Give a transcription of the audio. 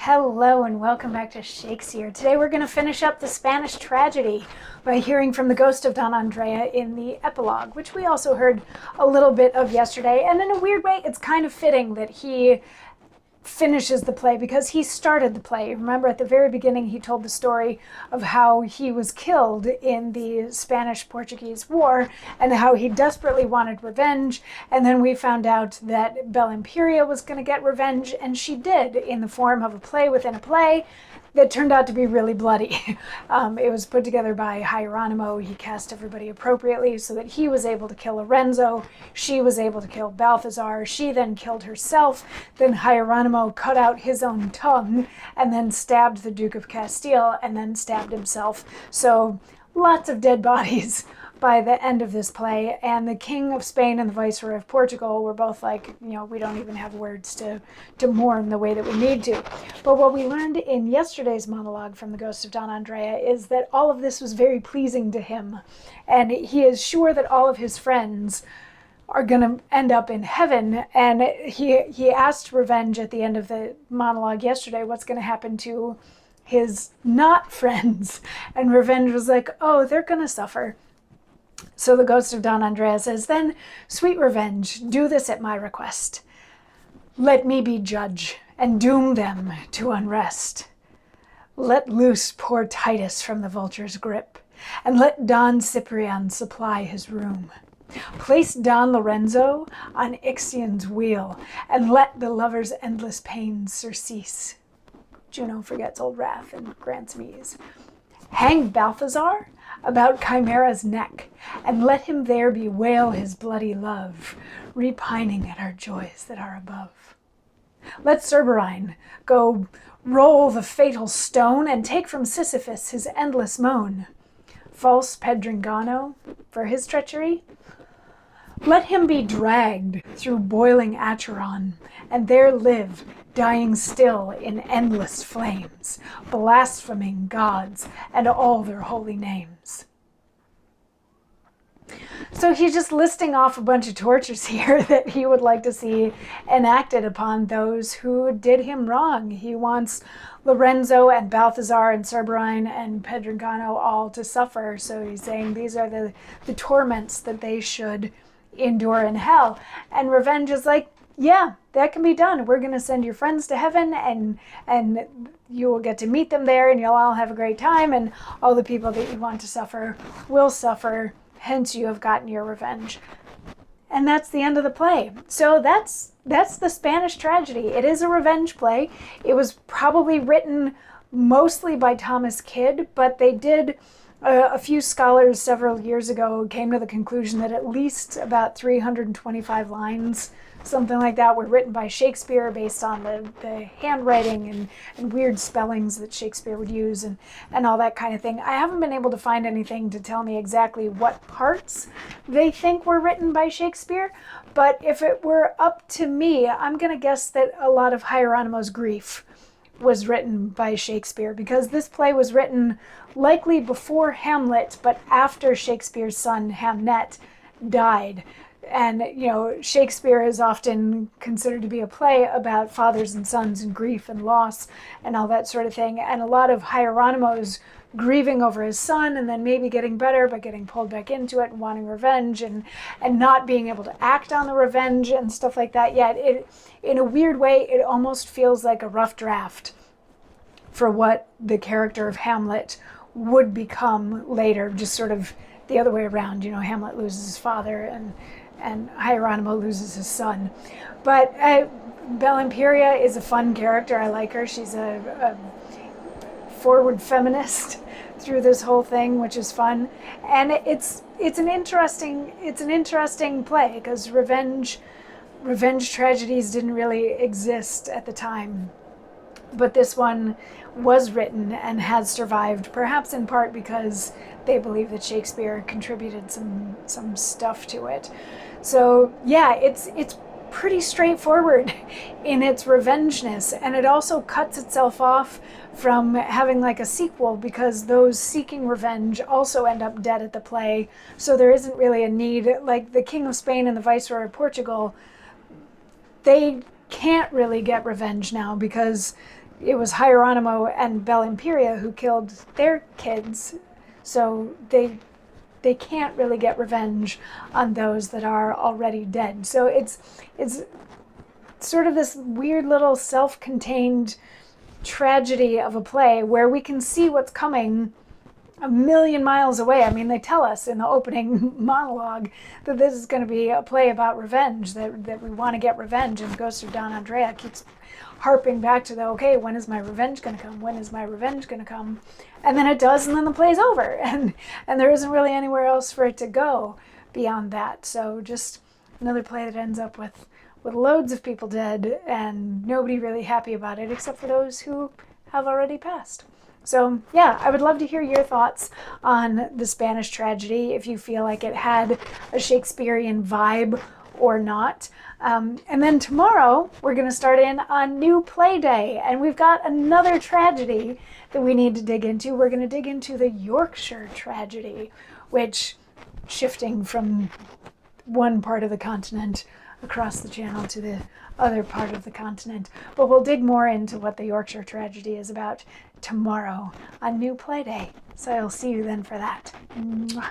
Hello and welcome back to Shakesyear. Today we're going to finish up the Spanish tragedy by hearing from the ghost of Don Andrea in the epilogue, which we also heard a little bit of yesterday. And in a weird way, it's kind of fitting that he finishes the play because he started the play. Remember, at the very beginning, he told the story of how he was killed in the Spanish-Portuguese War and how he desperately wanted revenge. And then we found out that Bella Imperia was going to get revenge, and she did, in the form of a play within a play that turned out to be really bloody. It was put together by Hieronymo. He cast everybody appropriately so that he was able to kill Lorenzo. She was able to kill Balthazar. She then killed herself. Then Hieronymo cut out his own tongue and then stabbed the Duke of Castile and then stabbed himself. So lots of dead bodies by the end of this play, and the King of Spain and the Viceroy of Portugal were both like, we don't even have words to mourn the way that we need to. But what we learned in yesterday's monologue from the Ghost of Don Andrea is that all of this was very pleasing to him, and he is sure that all of his friends are going to end up in heaven. And he asked Revenge at the end of the monologue yesterday what's going to happen to his not friends, and Revenge was like, oh, they're going to suffer. So the ghost of Don Andrea says, then, sweet Revenge, do this at my request. Let me be judge, and doom them to unrest. Let loose poor Titus from the vulture's grip, and let Don Cyprian supply his room. Place Don Lorenzo on Ixion's wheel, and let the lover's endless pains surcease. Juno forgets old wrath and grants me ease. Hang Balthazar about Chimera's neck, and let him there bewail his bloody love, repining at our joys that are above. Let Cerberine go roll the fatal stone, and take from Sisyphus his endless moan. False Pedringano, for his treachery, let him be dragged through boiling Acheron, and there live, dying still in endless flames, blaspheming gods and all their holy names. So he's just listing off a bunch of tortures here that he would like to see enacted upon those who did him wrong. He wants Lorenzo and Balthazar and Cerberine and Pedringano all to suffer. So he's saying these are the torments that they should endure in hell. And Revenge is like, yeah, that can be done. We're going to send your friends to heaven, and you will get to meet them there, and you'll all have a great time, and all the people that you want to suffer will suffer. Hence, you have gotten your revenge. And that's the end of the play. So that's the Spanish tragedy. It is a revenge play. It was probably written mostly by Thomas Kyd, but they did... a few scholars several years ago came to the conclusion that at least about 325 lines, something like that, were written by Shakespeare based on the handwriting and weird spellings that Shakespeare would use and all that kind of thing. I haven't been able to find anything to tell me exactly what parts they think were written by Shakespeare, but if it were up to me, I'm going to guess that a lot of Hieronymo's grief was written by Shakespeare, because this play was written likely before Hamlet, but after Shakespeare's son Hamnet died. And, Shakespeare is often considered to be a play about fathers and sons and grief and loss and all that sort of thing. And a lot of Hieronymo's grieving over his son and then maybe getting better, but getting pulled back into it and wanting revenge and not being able to act on the revenge and stuff like that yet. In a weird way, it almost feels like a rough draft for what the character of Hamlet would become later, just sort of the other way around. Hamlet loses his father and Hieronymo loses his son. But Bella Imperia is a fun character. I like her. She's a forward feminist through this whole thing, which is fun. And it's an interesting play, because revenge tragedies didn't really exist at the time. But this one was written and has survived, perhaps in part because they believe that Shakespeare contributed some stuff to it. So yeah, it's pretty straightforward in its revengeness, and it also cuts itself off from having like a sequel, because those seeking revenge also end up dead at the play. So there isn't really a need. Like the King of Spain and the Viceroy of Portugal, they can't really get revenge now because it was Hieronymo and Bellimperia who killed their kids, so they can't really get revenge on those that are already dead. So it's sort of this weird little self-contained tragedy of a play where we can see what's coming a million miles away. I mean, they tell us in the opening monologue that this is going to be a play about revenge, that we want to get revenge, and Ghost of Don Andrea keeps harping back to okay, when is my revenge going to come? When is my revenge going to come? And then it does, and then the play's over, and there isn't really anywhere else for it to go beyond that. So just another play that ends up with loads of people dead and nobody really happy about it, except for those who have already passed. So yeah, I would love to hear your thoughts on the Spanish tragedy, if you feel like it had a Shakespearean vibe or not. And then tomorrow, we're going to start in on New Play Day, and we've got another tragedy that we need to dig into. We're going to dig into the Yorkshire tragedy, which, shifting from one part of the continent across the channel to the other part of the continent. But we'll dig more into what the Yorkshire tragedy is about tomorrow on New Play Day. So I'll see you then for that. Mwah.